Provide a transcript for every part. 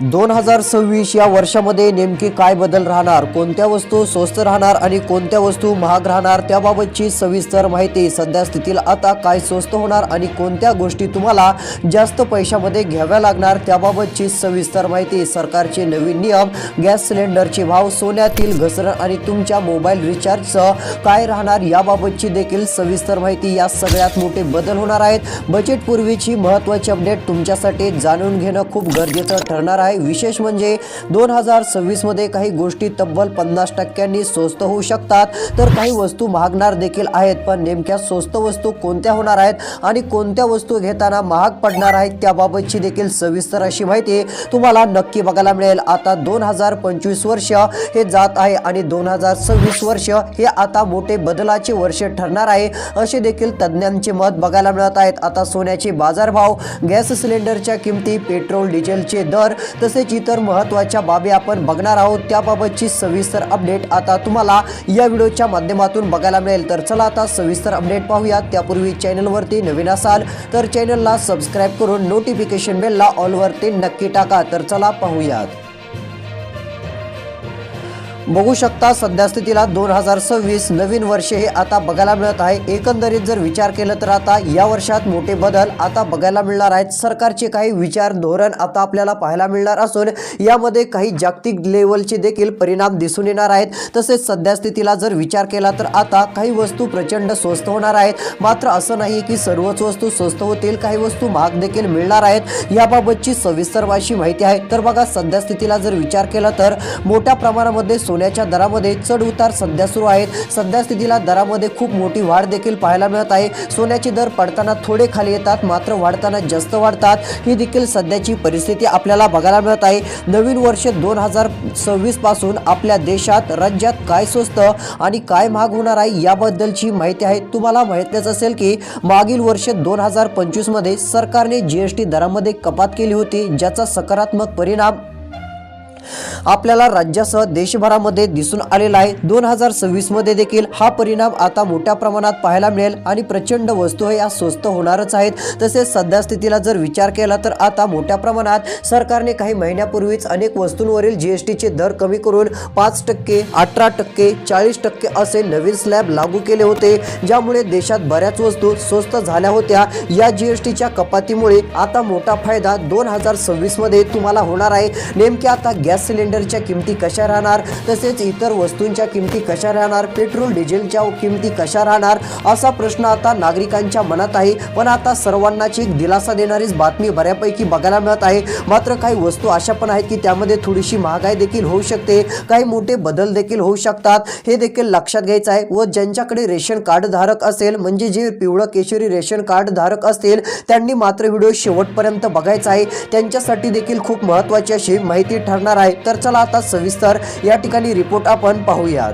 2026 या वर्षामध्ये नेमके काय बदल राहणार, कोणत्या वस्तू स्वस्त राहणार आणि कोणत्या वस्तू महाग राहणार त्याबाबतची सविस्तर माहिती. सध्या स्थितीला आता काय स्वस्त होणार आणि कोणत्या गोष्टी तुम्हाला जास्त पैशामध्ये घ्याव्या लागणार त्याबाबतची सविस्तर माहिती. सरकारचे नवीन नियम, गॅस सिलेंडरचे भाव, सोन्यातील घसरण आणि तुमच्या मोबाईल रिचार्जचं काय राहणार याबाबतची देखील सविस्तर माहिती. या सगळ्यात मोठे बदल होणार आहेत. बजेटपूर्वीची महत्त्वाची अपडेट तुमच्यासाठी जाणून घेणं खूप गरजेचं ठरणार आहे. विशेष म्हणजे 2026 मध्ये काही गोष्टी तब्बल 50% स्वस्त होऊ शकतात, तर काही वस्तू महागणार देखील आहेत. पण नेमक्या स्वस्त वस्तू कोणत्या होणार आहेत आणि कोणत्या वस्तू घेताना महाग पडणार आहेत त्याबाबतची देखील सविस्तर अशी माहिती तुम्हाला नक्की बघायला मिळेल. आता 2025 वर्ष हे जात आहे आणि 2026 वर्ष हे आता मोठे बदलाचे वर्ष ठरणार आहे असे देखील तज्ज्ञांचे मत बघायला मिळत आहेत. आता सोन्याचे बाजारभाव, गॅस सिलेंडरच्या किमती, पेट्रोल डिझेलचे दर तसेच इतर महत्त्वाच्या बाबी आपण बघणार आहोत. त्याबाबतची सविस्तर अपडेट आता तुम्हाला या व्हिडिओच्या माध्यमातून बघायला मिळेल. तर चला आता सविस्तर अपडेट पाहूयात. त्यापूर्वी चॅनलवरती नवीन असाल तर चॅनलला सबस्क्राइब करून नोटिफिकेशन बेलला ऑलवरती नक्की टाका. तर चला पाहूयात. बघू शकता सध्या स्थितीला 2026 नवीन वर्ष हे आता बघायला मिळत आहे. एकंदरीत जर विचार केला तर आता या वर्षात मोठे बदल आता बघायला मिळणार आहेत. सरकारचे काही विचार धोरण आता आपल्याला पाहायला मिळणार असून यामध्ये काही जागतिक लेवलचे देखील परिणाम दिसून येणार आहेत. तसेच सध्या स्थितीला जर विचार केला तर आता काही वस्तू प्रचंड स्वस्त होणार आहेत. मात्र असं नाही की सर्वच वस्तू स्वस्त होतील, काही वस्तू महाग देखील मिळणार आहेत. याबाबतची सविस्तर अशी माहिती आहे. तर बघा सध्या स्थितीला जर विचार केला तर मोठ्या प्रमाणामध्ये सोन्याच्या दरामध्ये चढ उतार सध्या सुरू आहेत. सध्या स्थितीला दरामध्ये खूप मोठी वाढ देखील पाहायला मिळत आहे. सोन्याचे दर पडताना थोडे खाली येतात, मात्र वाढताना जास्त वाढतात. ही देखील सध्याची परिस्थिती आपल्याला बघायला मिळत आहे. नवीन वर्ष 2026 पासून आपल्या देशात, राज्यात काय स्वस्त आणि काय महाग होणार आहे याबद्दलची माहिती आहे. तुम्हाला माहितीच असेल की मागील वर्ष 2025 मध्ये सरकारने जीएसटी दरामध्ये कपात केली होती, ज्याचा सकारात्मक परिणाम आपल्याला राज्यासह देशभरामध्ये दिसून आलेला आहे. 2026 मध्ये देखील हा परिणाम आता मोठ्या प्रमाणात पाहायला मिळेल आणि प्रचंड वस्तू या स्वस्त होणारच आहेत. तसेच सध्या स्थितीला जर विचार केला तर आता मोठ्या प्रमाणात सरकारने काही महिन्यापूर्वीच अनेक वस्तूंवरील जीएसटीचे दर कमी करून 5%, 18%, 40% असे नवीन स्लॅब लागू केले होते, ज्यामुळे देशात बऱ्याच वस्तू स्वस्त झाल्या होत्या. या जीएसटीच्या कपातीमुळे आता मोठा फायदा 2026 मध्ये तुम्हाला होणार आहे. नेमके आता गॅस सिलेंडरच्या किमती कशा राहणार, तसेच इतर वस्तूंच्या किमती कशा राहणार, पेट्रोल डिझेलच्या किमती कशा राहणार असा प्रश्न आता नागरिकांच्या मनात आहे. पण आता सर्वांनाच एक दिलासा देणारीच बातमी बऱ्यापैकी बघायला मिळत आहे. मात्र काही वस्तू अशा पण आहेत की त्यामध्ये थोडीशी महागाई देखील होऊ शकते, काही मोठे बदल देखील होऊ शकतात. हे देखील लक्षात घ्यायचं आहे. व ज्यांच्याकडे रेशन कार्ड धारक असेल, म्हणजे जे पिवळं केशरी रेशन कार्ड धारक असतील, त्यांनी मात्र व्हिडिओ शेवटपर्यंत बघायचा आहे. त्यांच्यासाठी देखील खूप महत्त्वाची अशी माहिती ठरणार आहे. तर चला आता सविस्तर या ठिकाणी रिपोर्ट आपण पाहूयात.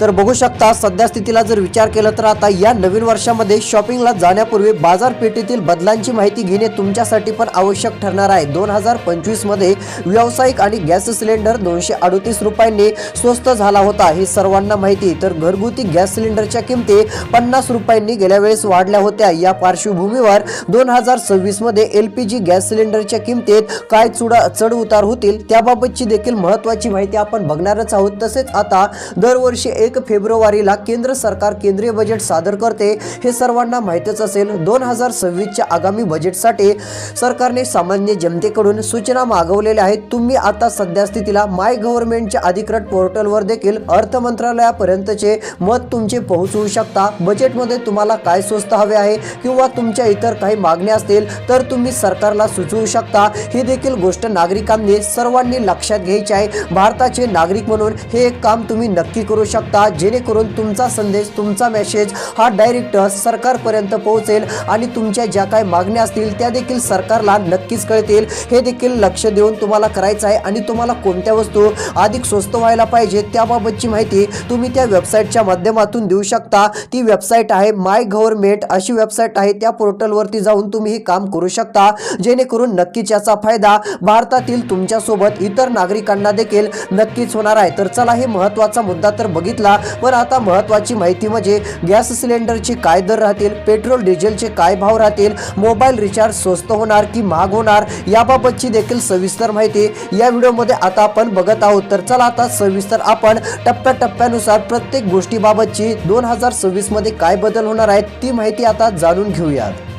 तर बघू शकता सध्या स्थितीला जर विचार केला तर आता या नवीन वर्षामध्ये शॉपिंगला जाण्यापूर्वी बाजारपेठेतील बदलांची माहिती घेणे तुमच्यासाठी पण आवश्यक ठरणार आहे. 2025 मध्ये व्यावसायिक आणि गॅस सिलेंडर 238 रुपयांनी स्वस्त झाला होता, ही सर्वांना माहिती. तर घरगुती गॅस सिलेंडरच्या किमती 50 रुपयांनी गेल्या वेळेस वाढल्या होत्या. या पार्श्वभूमीवर 2026 मध्ये एलपीजी गॅस सिलेंडरच्या किमतीत काय चढ उतार होतील त्याबाबतची देखील महत्त्वाची माहिती आपण बघणारच आहोत. तसेच आता दरवर्षी 1 फेब्रुवारीला केंद्र सरकार केंद्रीय बजेट सादर करते, हे सर्वांना माहितच असेल. 2026च्या आगामी बजेटसाठी सरकारने सामान्य जनतेकडून सूचना मागवलेल्या आहेत. तुम्ही आता सध्या स्थितीला माय गव्हर्नमेंटच्या अधिकृत पोर्टलवर देखील अर्थ मंत्रालयापर्यंतचे मत तुमचे पोहोचवू शकता. बजेटमध्ये तुम्हाला काय स्वस्त हवे आहे किंवा तुमच्या इतर काही मागण्या असतील तर तुम्ही सरकारला सुचवू शकता. ही देखील गोष्ट नागरिकांनी सर्वांनी लक्षात घ्यायची आहे. भारताचे नागरिक म्हणून हे एक काम तुम्ही नक्की करू शकता, जेणेकरून तुमचा संदेश, तुमचा मेसेज हा डायरेक्ट सरकारपर्यंत पोहोचेल आणि तुमच्या ज्या काही मागण्या असतील त्या देखील सरकारला नक्कीच कळतील. हे देखील लक्ष देऊन तुम्हाला करायचं आहे. आणि तुम्हाला कोणत्या वस्तू अधिक स्वस्त व्हायला पाहिजे त्याबाबतची माहिती तुम्ही त्या वेबसाईटच्या माध्यमातून देऊ शकता. ती वेबसाईट आहे माय गव्हर्नमेंट अशी वेबसाईट आहे. त्या पोर्टलवरती जाऊन तुम्ही हे काम करू शकता, जेणेकरून नक्कीच याचा फायदा भारतातील तुमच्यासोबत इतर नागरिकांना देखील नक्कीच होणार आहे. तर चला हे महत्त्वाचा मुद्दा तर बघितला. घेतला। पण आता महत्त्वाची माहिती म्हणजे गॅस सिलेंडरचे काय दर राहतील, पेट्रोल डिझेलचे काय भाव राहतील, मोबाईल रिचार्ज स्वस्त होणार की महाग होणार याबाबतची देखील सविस्तर माहिती या व्हिडिओमध्ये आता आपण बघत आहोत। तर चला आता सविस्तर आपण टप्प्याटप्प्यानुसार प्रत्येक गोष्टीबाबतची 2026 मध्ये काय बदल होणार आहेत ती माहिती आता जाणून घेऊयात।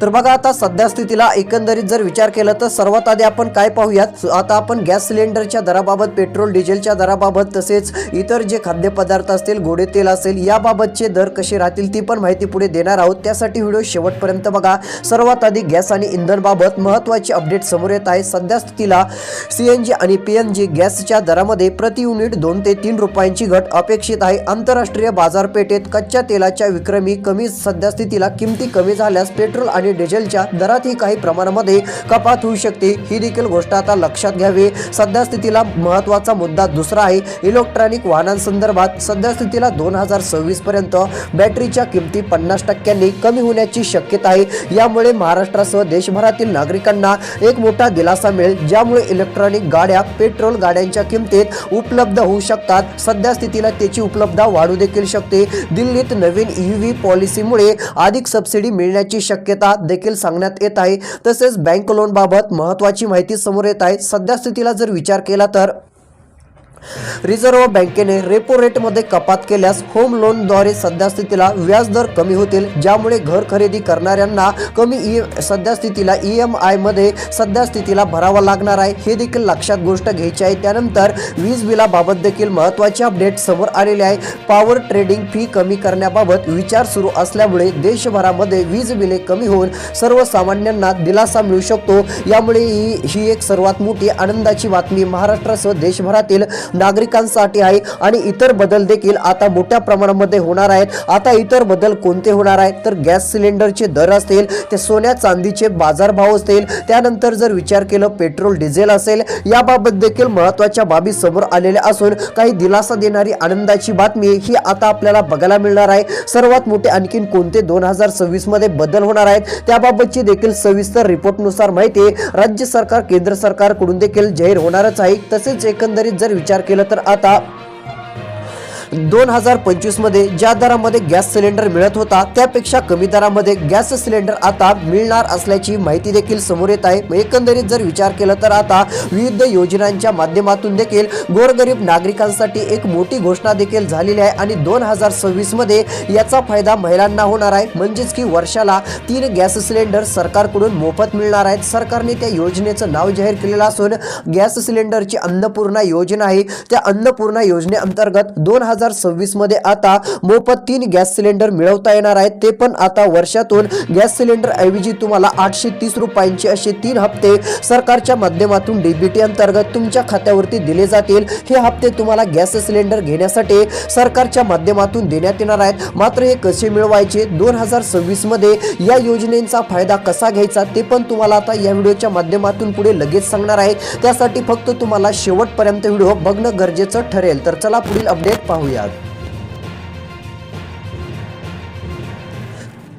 तर बघा, आता सध्या स्थितीला एकंदरीत जर विचार केला तर सर्वात आधी आपण काय पाहूयात। आता आपण गॅस सिलेंडरच्या दराबाबत, पेट्रोल डिझेलच्या दराबाबत, तसेच इतर जे खाद्यपदार्थ असतील, गोडे तेल असेल याबाबतचे दर कसे राहतील ती पण माहिती पुढे देणार आहोत। त्यासाठी व्हिडिओ शेवटपर्यंत बघा। सर्वात आधी गॅस आणि इंधनबाबत महत्त्वाची अपडेट समोर येत आहे। सध्या स्थितीला CNG आणि PNG गॅसच्या दरामध्ये प्रति युनिट 2 ते 3 रुपयांची घट अपेक्षित आहे। आंतरराष्ट्रीय बाजारपेठेत कच्च्या तेलाच्या विक्रमी कमी सध्या स्थितीला किमती कमी झाल्यास पेट्रोल आणि डिझेलच्या दरातही काही प्रमाणामध्ये कपात होऊ शकते, ही देखील गोष्ट आता लक्षात घ्यावी। सध्या स्थितीला महत्त्वाचा मुद्दा दुसरा आहे इलेक्ट्रॉनिक वाहनांसंदर्भात। सध्या स्थितीला 2026 पर्यंत बॅटरीच्या किमती 50% कमी होण्याची शक्यता आहे। यामुळे महाराष्ट्रासह देशभरातील नागरिकांना एक मोठा दिलासा मिळेल, ज्यामुळे इलेक्ट्रॉनिक गाड्या पेट्रोल गाड्यांच्या किमतीत उपलब्ध होऊ शकतात। सध्या स्थितीला त्याची उपलब्धता वाढू देखील शकते। दिल्लीत नवीन EV पॉलिसीमुळे अधिक सबसिडी मिळण्याची शक्यता देखील सांगण्यात येत आहे। तसेच बँक लोन बाबत महत्त्वाची माहिती समोर येत आहे। सध्या स्थितीला जर विचार केला तर रिझर्व्ह बँकेने रेपो रेटमध्ये कपात केल्यास होम लोनद्वारे सध्या स्थितीला व्याजदर कमी होतील, ज्यामुळे घर खरेदी करणाऱ्यांना कमी सध्या स्थितीला EMI मध्ये सध्या स्थितीला भरावा लागणार आहे, हे देखील लक्षात गोष्ट घ्यायची आहे। त्यानंतर वीज बिलाबाबत देखील महत्त्वाची अपडेट समोर आलेली आहे। पॉवर ट्रेडिंग फी कमी करण्याबाबत विचार सुरू असल्यामुळे देशभरामध्ये वीज बिले कमी होऊन सर्वसामान्यांना दिलासा मिळू शकतो। यामुळे ही एक सर्वात मोठी आनंदाची बातमी महाराष्ट्रासह देशभरातील नागरिकांसाठी आहे। आणि इतर बदल देखील आता मोठ्या प्रमाणामध्ये होणार आहेत। आता इतर बदल कोणते होणार आहेत तर गॅस सिलेंडरचे दर असतील, ते सोन्या चांदीचे बाजारभाव असतील, त्यानंतर जर विचार केलं पेट्रोल डिझेल असेल, याबाबत देखील महत्त्वाच्या बाबी समोर आलेल्या असून काही दिलासा देणारी आनंदाची बातमी ही आता आपल्याला बघायला मिळणार आहे। सर्वात मोठे आणखीन कोणते 2026 मध्ये बदल होणार आहेत त्याबाबतची देखील सविस्तर रिपोर्टनुसार माहिती राज्य सरकार केंद्र सरकारकडून देखील जाहीर होणारच आहे। तसेच एकंदरीत जर विचार केलं तर आता 2025 मध्ये ज्या दरामध्ये गॅस सिलेंडर मिळत होता त्यापेक्षा कमी दरामध्ये गॅस सिलेंडर आता मिळणार असल्याची माहिती देखील समोर येत आहे। एकंदरीत जर विचार केला तर आता विविध योजनांच्या माध्यमातून देखील गोरगरीब नागरिकांसाठी एक मोठी घोषणा देखील झालेली आहे आणि 2026 मध्ये याचा फायदा महिलांना होणार आहे। म्हणजेच की वर्षाला 3 गॅस सिलेंडर सरकारकडून मोफत मिळणार आहेत। सरकारने त्या योजनेचं नाव जाहीर केलेलं असून गॅस सिलेंडरची अन्नपूर्णा योजना आहे। त्या अन्नपूर्णा योजनेअंतर्गत 2026 मध्ये आता मोफत 3 गॅस सिलेंडर मिळवता येणार आहेत। ते पण आता वर्षातून गॅस सिलेंडर ऐवजी तुम्हाला 830 रुपयांचे असे 3 हप्ते सरकारच्या माध्यमातून DBT अंतर्गत तुमच्या खात्यावरती दिले जातील। हे हप्ते तुम्हाला गॅस सिलेंडर घेण्यासाठी सरकारच्या माध्यमातून देण्यात येणार आहेत। मात्र हे कसे मिळवायचे, 2026 मध्ये या योजनेचा फायदा कसा घ्यायचा ते पण तुम्हाला आता या व्हिडिओच्या माध्यमातून पुढे लगेच सांगणार आहे। त्यासाठी फक्त तुम्हाला शेवटपर्यंत व्हिडिओ बघणं गरजेचं ठरेल। तर चला पुढील अपडेट पाहूयात।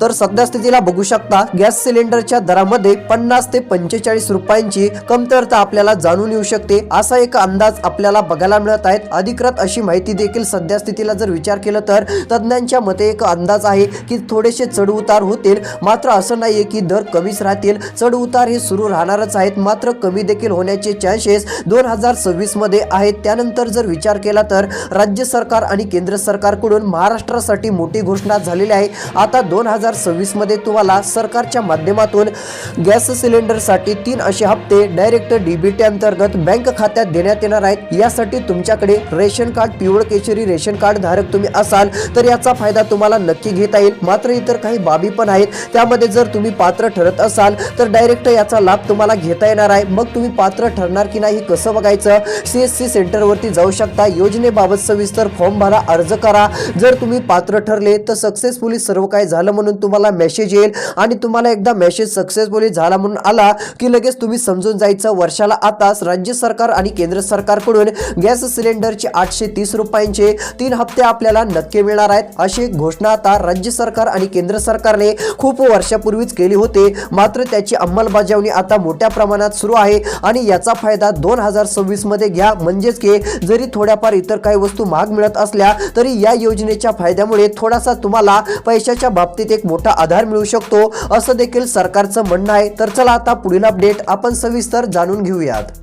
तर सध्या स्थितीला बघू शकता गॅस सिलेंडरच्या दरामध्ये 50 ते 45 रुपयांची कमतरता आपल्याला जाणून येऊ शकते, असा एक अंदाज आपल्याला बघायला मिळत आहे। अधिकृत अशी माहिती देखील सध्या स्थितीला जर विचार केला तर तज्ञांच्या मते एक अंदाज आहे की थोडेसे चढ उतार होतील, मात्र असं नाहीये की दर कमीच राहतील। चढ उतार हे सुरू राहणारच आहेत, मात्र कमी देखील होण्याचे चान्सेस 2026 मध्ये आहेत। त्यानंतर जर विचार केला तर राज्य सरकार आणि केंद्र सरकारकडून महाराष्ट्रासाठी मोठी घोषणा झालेली आहे। आता 2026 मध्ये तुम्हाला सरकारच्या माध्यमातून गॅस सिलेंडरसाठी 3 असे हप्ते डायरेक्ट DBT अंतर्गत बँक खात्यात देण्यात येणार आहेत। यासाठी तुमच्याकडे रेशन कार्ड, पिवळ केशरी रेशन कार्ड धारक तुम्ही असाल तर याचा फायदा तुम्हाला नक्की घेता येईल। मात्र इतर काही बाबी पण आहेत, त्यामध्ये जर तुम्ही पात्र ठरत असाल तर डायरेक्ट याचा लाभ तुम्हाला घेता येणार आहे। मग तुम्ही पात्र ठरणार की नाही कसं बघायचं, CSC सेंटरवरती जाऊ शकता, योजनेबाबत सविस्तर फॉर्म भरा, अर्ज करा। जर तुम्ही पात्र ठरले तर सक्सेसफुली सर्व काही झालं म्हणून तुम्हाला मेसेज येईल आणि तुम्हाला एकदा मेसेज सक्सेसफुली झाला म्हणून आला की लगेच तुम्ही समजून जायचं वर्षाला आता राज्य सरकार आणि केंद्र सरकारकडून गॅस सिलेंडरचे 830 रुपयांचे 3 हप्ते आपल्याला नक्की मिळणार आहेत अशी घोषणा आता राज्य सरकार आणि केंद्र सरकारने खूप वर्षापूर्वीच केली होती. मात्र त्याची अंमलबजावणी आता मोठ्या प्रमाणात सुरू आहे आणि याचा फायदा 2026 मध्ये घ्या. म्हणजेच की जरी थोड्याफार इतर काही वस्तू महाग मिळत असल्या तरी या योजनेच्या फायद्यामुळे थोडासा तुम्हाला पैशाच्या बाबतीत एक मोठा आधार मिळू शकतो असं देखील सरकारचं म्हणणं आहे. तर चला आता पुढील अपडेट आपण सविस्तर जाणून घेऊयात.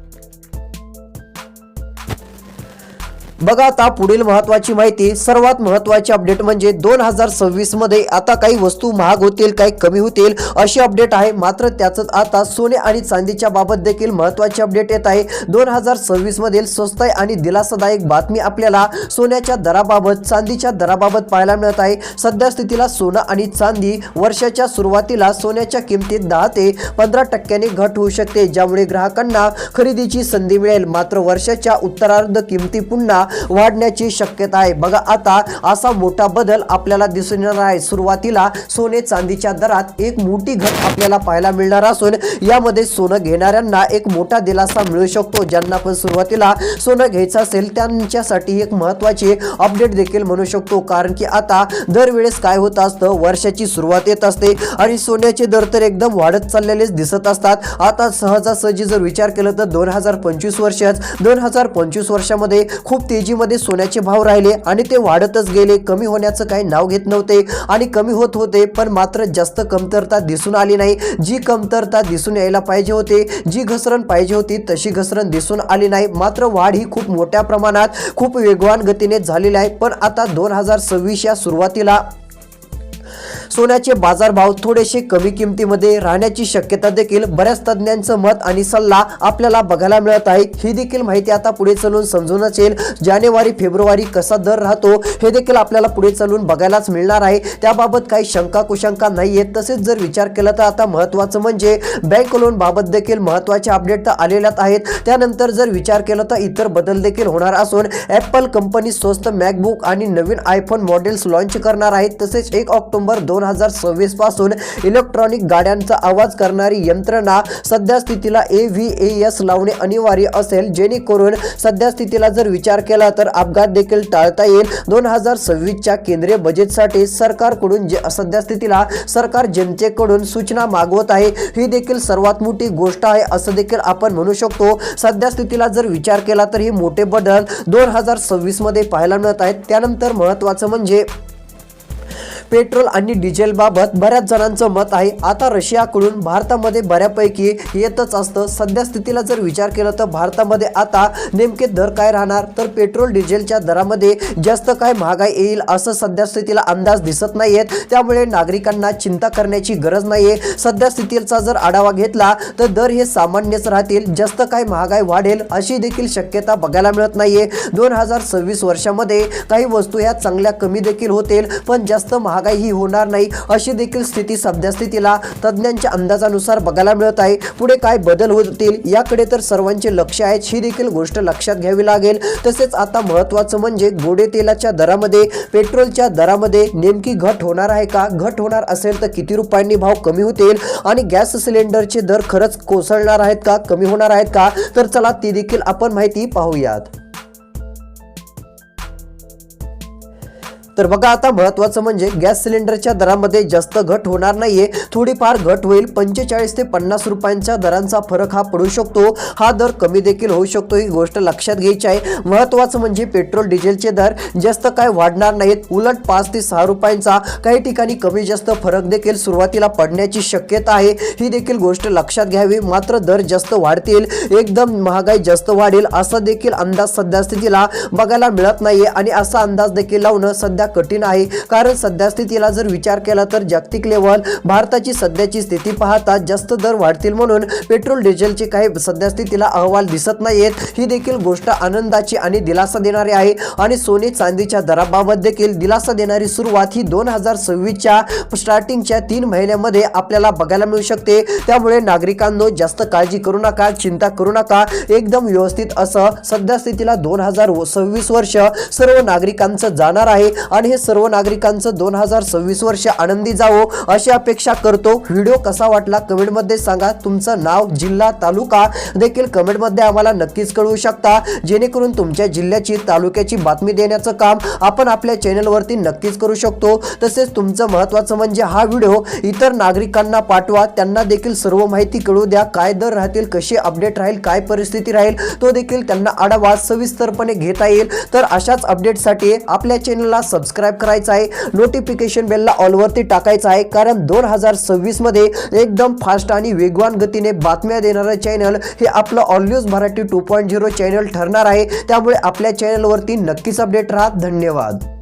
बघा आता पुढील महत्त्वाची माहिती, सर्वात महत्त्वाची अपडेट म्हणजे 2026 मध्ये आता काही वस्तू महाग होतील, काही कमी होतील अशी अपडेट आहे. मात्र त्याचंच आता सोने आणि चांदीच्या बाबत देखील महत्त्वाची अपडेट येत आहे. 2026 मधील स्वस्ताई आणि दिलासादायक बातमी आपल्याला सोन्याच्या दराबाबत, चांदीच्या दराबाबत पाहायला मिळत आहे. सध्या स्थितीला सोनं आणि चांदी वर्षाच्या सुरुवातीला सोन्याच्या किमतीत 10 ते 15% घट होऊ शकते, ज्यामुळे ग्राहकांना खरेदीची संधी मिळेल. मात्र वर्षाच्या उत्तरार्ध किमती पुन्हा वाढण्याची शक्यता आहे. बघा आता असा मोठा बदल आपल्याला दिसून येणार आहे. सुरुवातीला सोने चांदीच्या दरात एक मोठी घट आपल्याला पाहायला मिळणार असून यामध्ये सोनं घेणाऱ्यांना एक मोठा दिलासा मिळू शकतो. ज्यांना पण सुरुवातीला सोनं घ्यायचं असेल त्यांच्यासाठी एक महत्त्वाची अपडेट देखील म्हणू शकतो. कारण की आता दरवेळेस काय होत असतं, वर्षाची सुरुवात येत असते आणि सोन्याचे दर तर एकदम वाढत चाललेलेच दिसत असतात. आता सहजासहजी जर विचार केला तर 2025 वर्षामध्ये खूप तेजीमध्ये सोन्याचे भाव राहिले आणि ते वाढतच गेले. कमी होण्याचं काही नाव घेत नव्हते आणि कमी होत होते, पण मात्र जास्त कमतरता दिसून आली नाही. जी कमतरता दिसून यायला पाहिजे होते, जी घसरण पाहिजे होती तशी घसरण दिसून आली नाही. मात्र वाढ ही खूप मोठ्या प्रमाणात खूप वेगवान गतीने झालेली आहे. पण आता 2026 या सुरुवातीला सोन्याचे बाजारभाव थोडेसे कमी किमतीमध्ये राहण्याची शक्यता देखील बऱ्याच तज्ञांचं मत आणि सल्ला आपल्याला बघायला मिळत आहे. ही देखील माहिती आता पुढे चालून समजूनच येईल. जानेवारी फेब्रुवारी कसा दर राहतो हे देखील आपल्याला पुढे चालून बघायलाच मिळणार आहे. त्याबाबत काही शंका कुशंका नाहीये. तसेच जर विचार केला तर आता महत्त्वाचं म्हणजे बँक लोन बाबत देखील महत्त्वाचे अपडेट तर आलेल्याच आहेत. त्यानंतर जर विचार केला तर इतर बदल देखील होणार असून ॲपल कंपनी स्वस्त मॅकबुक आणि नवीन आयफोन मॉडेल्स लॉन्च करणार आहेत. तसेच 1 ऑक्टोबर 2026 पासून इलेक्ट्रॉनिक गाड्यांचा आवाज करणारी यंत्रणा सध्या स्थितीला AVAS लावणे अनिवार्य असेल, जेणेकरून सध्या स्थितीला जर विचार केला तर अपघात देखील टाळता येईल. 2026च्या केंद्रीय बजेटसाठी सरकारकडून सध्या स्थितीला सरकार जनतेकडून सूचना मागवत आहे. ही देखील सर्वात मोठी गोष्ट आहे असं देखील आपण म्हणू शकतो. सध्या स्थितीला जर विचार केला तर हे मोठे बदल 2026 मध्ये पाहायला मिळत आहेत. त्यानंतर महत्त्वाचं म्हणजे पेट्रोल आणि डिझेल बाबत बऱ्याच जणांचं मत आहे. आता रशियाकडून भारतामध्ये बऱ्यापैकी येतच असतं. सध्या स्थितीला जर विचार केला तर भारतामध्ये आता नेमके दर काय राहणार, तर पेट्रोल डिझेलच्या दरामध्ये जास्त काय महागाई येईल असं सध्या स्थितीला अंदाज दिसत नाहीयेत. त्यामुळे नागरिकांना चिंता करण्याची गरज नाहीये. सध्या स्थितीचा जर आढावा घेतला तर दर हे सामान्यच राहतील. जास्त काय महागाई वाढेल अशी देखील शक्यता बघायला मिळत नाहीये. 2026 वर्षामध्ये काही वस्तू ह्या चांगल्या कमी देखील होतील, पण जास्त महागाई ही होणार नाही अशी देखील स्थिती सध्या स्थितीला तज्ञांच्या अंदाजानुसार बघायला मिळत आहे. पुढे काय बदल होतील याकडे तर सर्वांचे लक्ष आहे. ही देखील गोष्ट लक्षात घ्यावी लागेल. तसेच आता महत्त्वाचं म्हणजे गोडे तेलाच्या दरामध्ये, पेट्रोलच्या दरामध्ये नेमकी घट होणार आहे का, घट होणार असेल तर किती रुपयांनी भाव कमी होतील आणि गॅस सिलेंडरचे दर खरंच कोसळणार आहेत का, कमी होणार आहेत का, तर चला ती देखील आपण माहिती पाहूयात. तर बघा आता महत्त्वाचं म्हणजे गॅस सिलेंडरच्या दरामध्ये जास्त घट होणार नाहीये, थोडीफार घट होईल. 45 ते 50 रुपयांच्या दरांचा फरक हा पडू शकतो. हा दर कमी देखील होऊ शकतो. ही गोष्ट लक्षात घ्यायची आहे. महत्त्वाचं म्हणजे पेट्रोल डिझेलचे दर जास्त काय वाढणार नाहीत. उलट 5 ते 6 रुपयांचा काही ठिकाणी कमी जास्त फरक देखील सुरुवातीला पडण्याची शक्यता आहे. ही देखील गोष्ट लक्षात घ्यावी. मात्र दर जास्त वाढतील, एकदम महागाई जास्त वाढेल असा देखील अंदाज सध्या स्थितीला बघायला मिळत नाहीये आणि असा अंदाज देखील लावणं सध्या कठीण आहे. कारण सध्या स्थितीला जर विचार केला तर जागतिक लेवल भारताची सध्याची स्थिती पाहता जास्त दर वाढतील म्हणून पेट्रोल डिझेलचे काही सध्या स्थितीला अहवाल दिसत नाहीयेत. ही देखील गोष्ट आनंदाची आणि दिलासा देणारी आहे. आणि सोने चांदीच्या दराबाबत देखील दिलासा देणारी सुरुवात ही 2026च्या स्टार्टिंगच्या 3 महिन्यामध्ये आपल्याला बघायला मिळू शकते. त्यामुळे नागरिकांनो जास्त काळजी करू नका, चिंता करू नका. एकदम व्यवस्थित असं सध्या स्थितीला 2026 वर्ष सर्व नागरिकांचं जाणार आहे आणि हे सर्व नागरिकांचं 2026 वर्ष आनंदी जावो अशी अपेक्षा करतो. व्हिडिओ कसा वाटला कमेंट मध्ये सांगा. तुमचं नाव, जिल्हा, तालुका देखील कमेंट मध्ये आम्हाला नक्कीच कळवू शकता, जेणेकरून तुमच्या जिल्ह्याची, तालुक्याची बातमी देण्याचं काम आपण आपल्या चॅनलवरती नक्कीच करू शकतो. तसेच तुमचं महत्त्वाचं म्हणजे हा व्हिडिओ इतर नागरिकांना पाठवा, त्यांना देखील सर्व माहिती कळू द्या. काय दर राहतील, कशी अपडेट राहील, काय परिस्थिती राहील तो देखील त्यांना आढावा सविस्तरपणे घेता येईल. तर अशाच अपडेटसाठी आपल्या चॅनलला सबस्क्राईब करायचं आहे, नोटिफिकेशन बेलला ऑलवरती टाकायचं आहे, कारण 2026 मध्ये एकदम फास्ट आणि वेगवान गतीने बातम्या देणारं चॅनल हे आपलं ऑल न्यूज मराठी 2.0 चॅनल ठरणार आहे. त्यामुळे आपल्या चॅनलवरती नक्कीच अपडेट राहा. धन्यवाद.